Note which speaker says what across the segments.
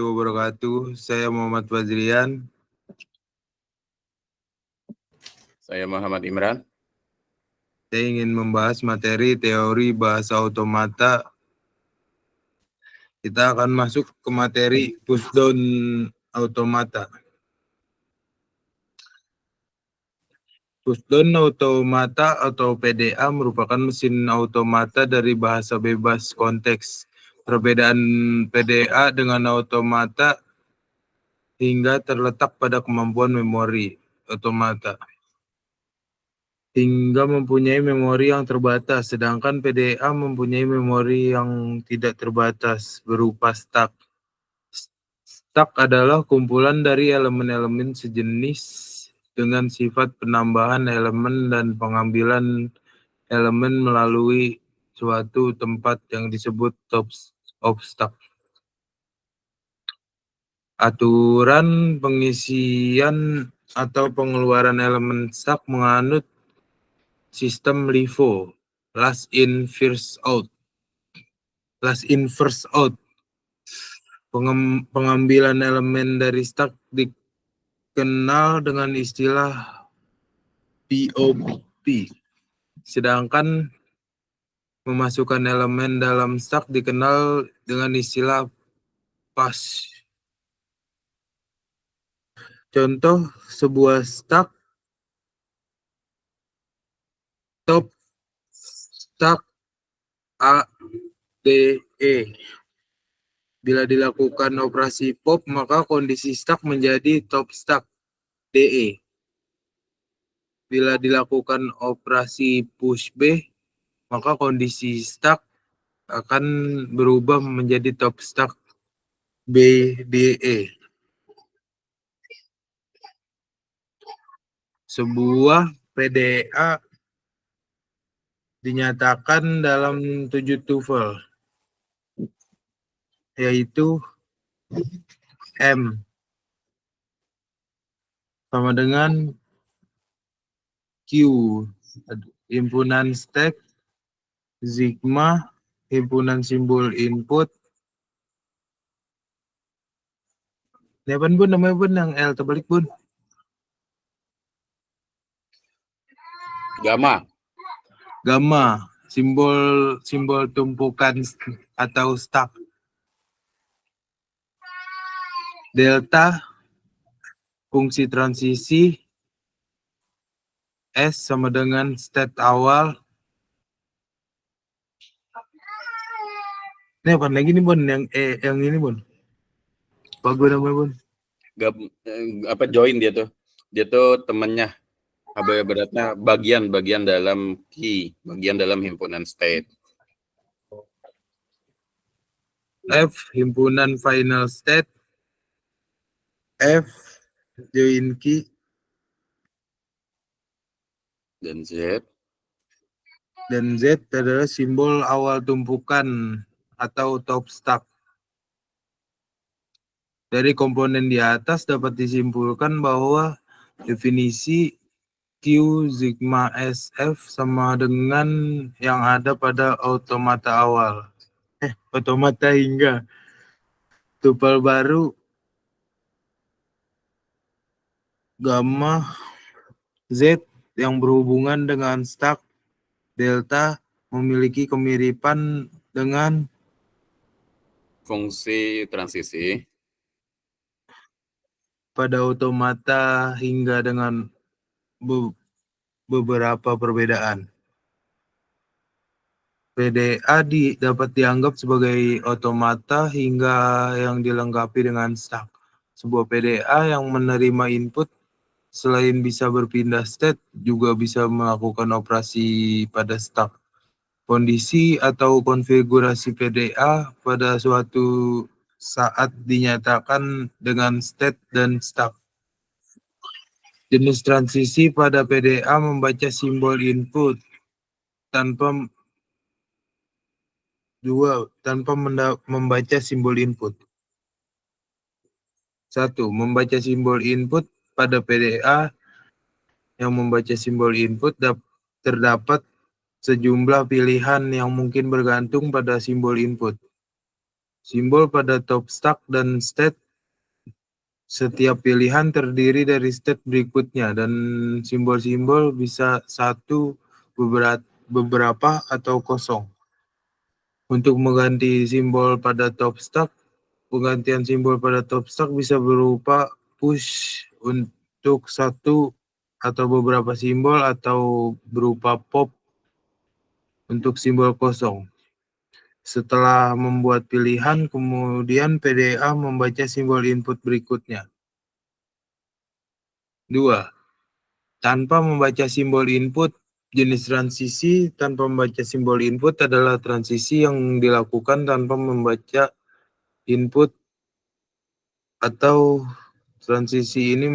Speaker 1: Wabarakatuh. Saya Muhammad Fazrian.
Speaker 2: Saya Muhammad Imran.
Speaker 1: Saya ingin membahas materi teori bahasa otomata. Kita akan masuk ke materi pushdown automata. Pushdown automata atau PDA merupakan mesin automata dari bahasa bebas konteks. Perbedaan PDA dengan automata hingga terletak pada kemampuan memori automata hingga mempunyai memori yang terbatas, sedangkan PDA mempunyai memori yang tidak terbatas berupa stack. Stack adalah kumpulan dari elemen-elemen sejenis dengan sifat penambahan elemen dan pengambilan elemen melalui suatu tempat yang disebut top of stack. Aturan pengisian atau pengeluaran elemen stack menganut sistem LIFO, last in first out. Pengambilan elemen dari stack dikenal dengan istilah POP. Sedangkan memasukkan elemen dalam stack dikenal dengan istilah pass. Contoh sebuah stack top stack A, D, E. Bila dilakukan operasi pop, maka kondisi stack menjadi top stack DE. Bila dilakukan operasi push B, maka kondisi stack akan berubah menjadi top stack BDE. Sebuah PDA dinyatakan dalam 7 tuple, yaitu M sama dengan Q, himpunan stack, sigma, himpunan simbol input. Ini apa bun namanya bun yang L terbalik bun? Gamma, simbol tumpukan atau stack. Delta, fungsi transisi. S sama dengan state awal. Ini apa lagi nih bun? Yang E, yang ini bun? Apa gue namanya bun?
Speaker 2: Join dia tuh. Dia tuh temennya. Beratnya bagian dalam key, bagian dalam himpunan state.
Speaker 1: F, himpunan final state. F, join key.
Speaker 2: Dan Z
Speaker 1: adalah simbol awal tumpukan atau top stack. Dari komponen di atas dapat disimpulkan bahwa definisi Q sigma SF sama dengan yang ada pada automata awal. Automata hingga tupel baru gamma Z yang berhubungan dengan stack delta memiliki kemiripan dengan
Speaker 2: fungsi transisi
Speaker 1: pada automata hingga dengan beberapa perbedaan. PDA dapat dianggap sebagai automata hingga yang dilengkapi dengan stack. Sebuah PDA yang menerima input selain bisa berpindah state juga bisa melakukan operasi pada stack. Kondisi atau konfigurasi PDA pada suatu saat dinyatakan dengan state dan stack. Jenis transisi pada PDA membaca simbol input tanpa membaca simbol input. 1. Membaca simbol input pada PDA yang membaca simbol input terdapat sejumlah pilihan yang mungkin bergantung pada simbol input. Simbol pada top stack dan state. Setiap pilihan terdiri dari state berikutnya dan simbol-simbol bisa satu, beberapa, atau kosong. Untuk mengganti simbol pada top stack, penggantian simbol pada top stack bisa berupa push untuk satu atau beberapa simbol atau berupa pop untuk simbol kosong. Setelah membuat pilihan, kemudian PDA membaca simbol input berikutnya. 2. Tanpa membaca simbol input, jenis transisi tanpa membaca simbol input adalah transisi yang dilakukan tanpa membaca input, atau transisi ini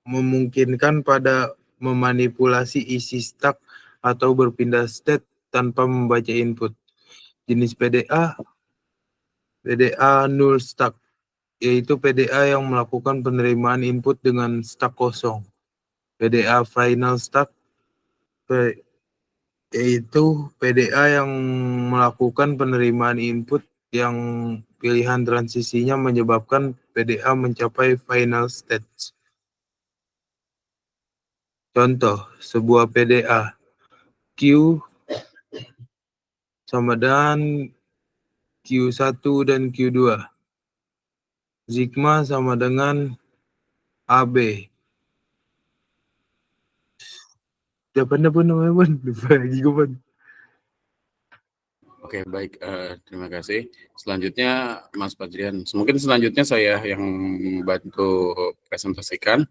Speaker 1: memungkinkan pada memanipulasi isi stack atau berpindah state tanpa membaca input. Jenis PDA null stack, yaitu PDA yang melakukan penerimaan input dengan stack kosong. PDA final stack, yaitu PDA yang melakukan penerimaan input yang pilihan transisinya menyebabkan PDA mencapai final state. Contoh, sebuah PDA Q sama dengan Q1 dan Q2. Sigma sama dengan AB. Siapa namanya, Bun? Lupa lagi gue, Bun.
Speaker 2: Oke, baik. Terima kasih. Selanjutnya, Mas Fadrian. Mungkin selanjutnya saya yang bantu presentasikan.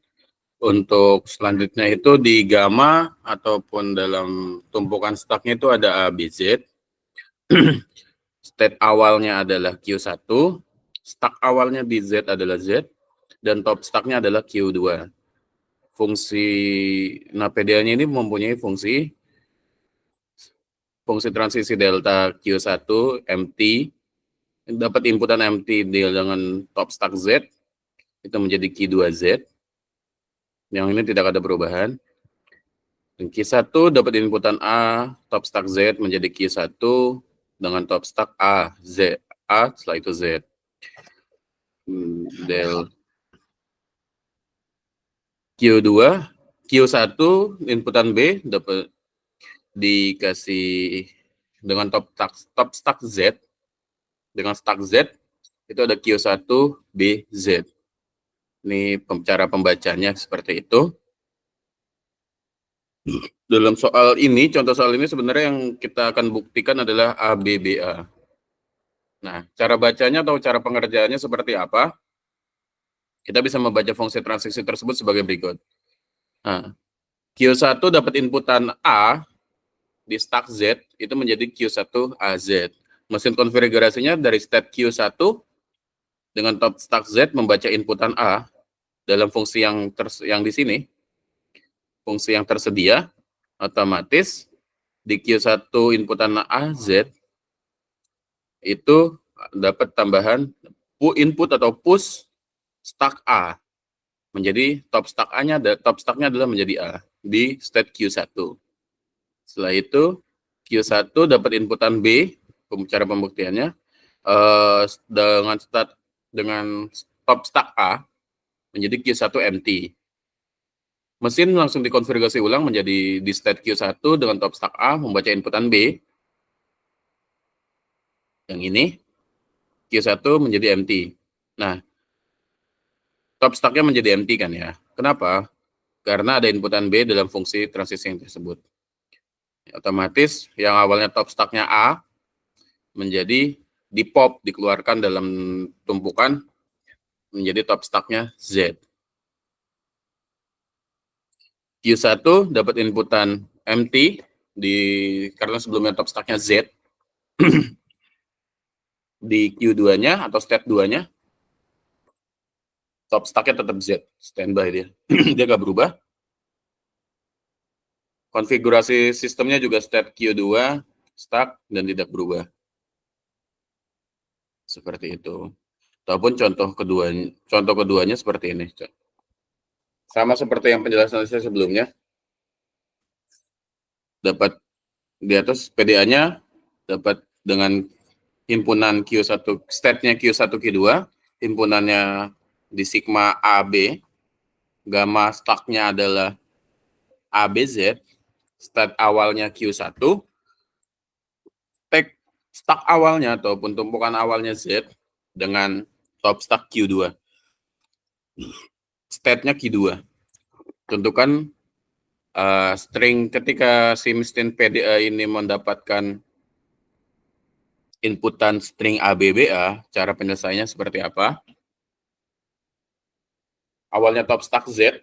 Speaker 2: Untuk selanjutnya itu di gamma ataupun dalam tumpukan stacknya itu ada A, B, Z. State awalnya adalah Q1, stack awalnya di Z adalah Z, dan top stacknya adalah Q2. Nah PDA-nya ini mempunyai fungsi transisi delta Q1 empty, dapat inputan empty dengan top stack Z, itu menjadi Q2Z, yang ini tidak ada perubahan. Dan Q1 dapat inputan A, top stack Z menjadi Q1 dengan top stack A, Z, A setelah itu Z. Del Q2, Q1 inputan B dapat dikasih dengan top stack Z, dengan stack Z itu ada Q1 B Z. Ini cara pembacanya seperti itu. Dalam soal ini, contoh soal ini sebenarnya yang kita akan buktikan adalah ABBA. Nah, cara bacanya atau cara pengerjaannya seperti apa? Kita bisa membaca fungsi transisi tersebut sebagai berikut. Nah, Q1 dapat inputan A di stack Z, itu menjadi Q1 AZ. Mesin konfigurasinya dari state Q1 dengan top stack Z membaca inputan A dalam fungsi yang di sini, fungsi yang tersedia, otomatis di Q1 inputan AZ itu dapat tambahan input atau push stack A. Menjadi top stacknya adalah menjadi A di state Q1. Setelah itu Q1 dapat inputan B, cara pembuktiannya dengan top stack A menjadi Q1 empty. Mesin langsung dikonfigurasi ulang menjadi di state Q1 dengan top stack A membaca inputan B. Yang ini Q1 menjadi empty. Nah, top stacknya menjadi empty kan ya. Kenapa? Karena ada inputan B dalam fungsi transisi yang tersebut. Otomatis yang awalnya top stacknya A menjadi dikeluarkan dalam tumpukan menjadi top stacknya Z. Q1 dapat inputan empty karena sebelumnya top stacknya Z. Di Q2-nya atau state 2-nya top stacknya tetap Z, standby dia. Dia nggak berubah. Konfigurasi sistemnya juga state Q2, stack, dan tidak berubah. Seperti itu. Ataupun contoh keduanya seperti ini. Sama seperti yang penjelasan saya sebelumnya. Dapat di atas PDA-nya dapat dengan himpunan Q1, state-nya Q1, Q2, himpunannya di sigma AB, gamma stack-nya adalah ABZ, state awalnya Q1, stack awalnya ataupun tumpukan awalnya Z dengan top stack Q2. State-nya Q2. Tentukan string ketika si mesin PDA ini mendapatkan inputan string ABBA, cara penyelesaiannya seperti apa? Awalnya top stack Z,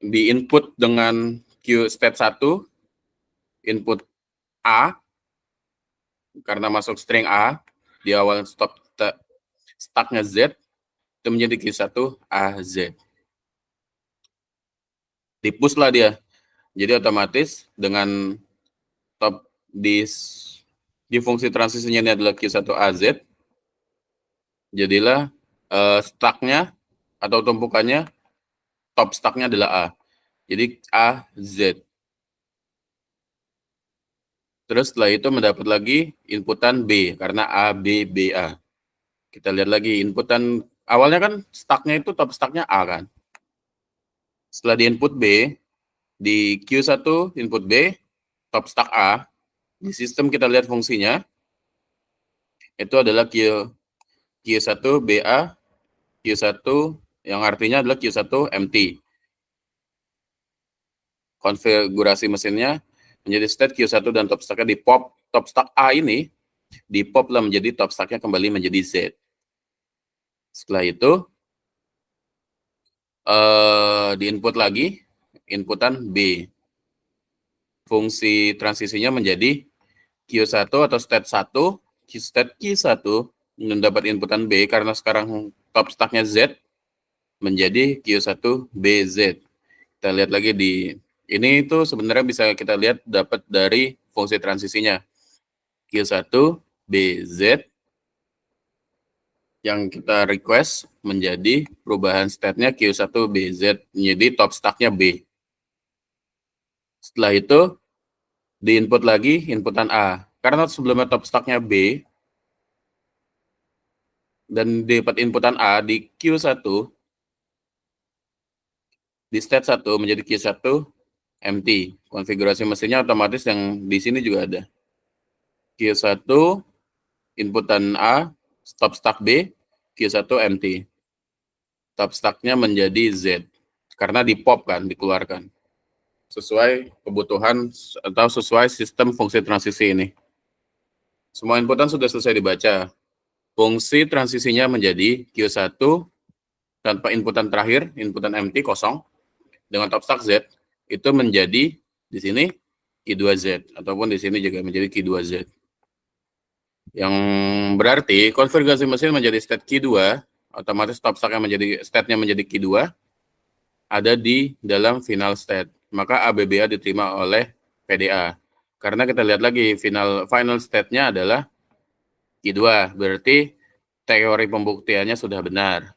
Speaker 2: di input dengan Q state 1, input A, karena masuk string A, di awal top stacknya Z, itu menjadi Q1 AZ. Di-push lah dia. Jadi otomatis dengan top di fungsi transisinya ini adalah Q1 AZ, jadilah stacknya atau tumpukannya top stacknya adalah A. Jadi AZ. Terus setelah itu mendapat lagi inputan B karena ABBA. Kita lihat lagi inputan awalnya kan stacknya itu top stacknya A kan. Setelah di input B, di Q1 input B, top stack A, di sistem kita lihat fungsinya, itu adalah Q1 BA, Q1 yang artinya adalah Q1 empty. Konfigurasi mesinnya menjadi state Q1 dan top stacknya di pop, top stack A ini di pop lah menjadi top stacknya kembali menjadi Z. Setelah itu di input lagi inputan B. Fungsi transisinya menjadi Q1 atau state 1, state Q1 mendapat inputan B karena sekarang top stacknya Z menjadi Q1 BZ. Kita lihat lagi di ini itu sebenarnya bisa kita lihat dapat dari fungsi transisinya. Q1 BZ yang kita request menjadi perubahan state-nya Q1 BZ menjadi top stack-nya B. Setelah itu di input lagi inputan A. Karena sebelumnya top stack-nya B dan dapat inputan A di Q1 di state 1 menjadi Q1 empty. Konfigurasi mesinnya otomatis yang di sini juga ada. Q1 inputan A, top stack B, Q1 empty. Top stack-nya menjadi Z. Karena di pop kan, dikeluarkan. Sesuai kebutuhan atau sesuai sistem fungsi transisi ini. Semua inputan sudah selesai dibaca. Fungsi transisinya menjadi Q1 tanpa inputan terakhir, inputan empty, kosong. Dengan top stack Z, itu menjadi di sini Q2Z. Ataupun di sini juga menjadi Q2Z. Yang berarti konfigurasi mesin menjadi state Q2, otomatis top stack-nya menjadi state-nya menjadi Q2, ada di dalam final state. Maka ABBA diterima oleh PDA. Karena kita lihat lagi final state-nya adalah Q2, berarti teori pembuktiannya sudah benar.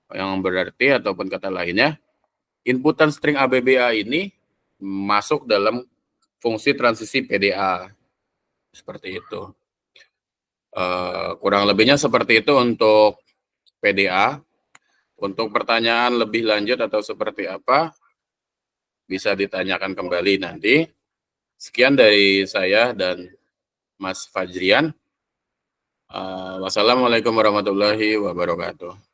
Speaker 2: Yang berarti ataupun kata lainnya, inputan string ABBA ini masuk dalam fungsi transisi PDA. Seperti itu. Kurang lebihnya seperti itu untuk PDA. Untuk pertanyaan lebih lanjut atau seperti apa, bisa ditanyakan kembali nanti. Sekian dari saya dan Mas Fajrian. Wassalamualaikum warahmatullahi wabarakatuh.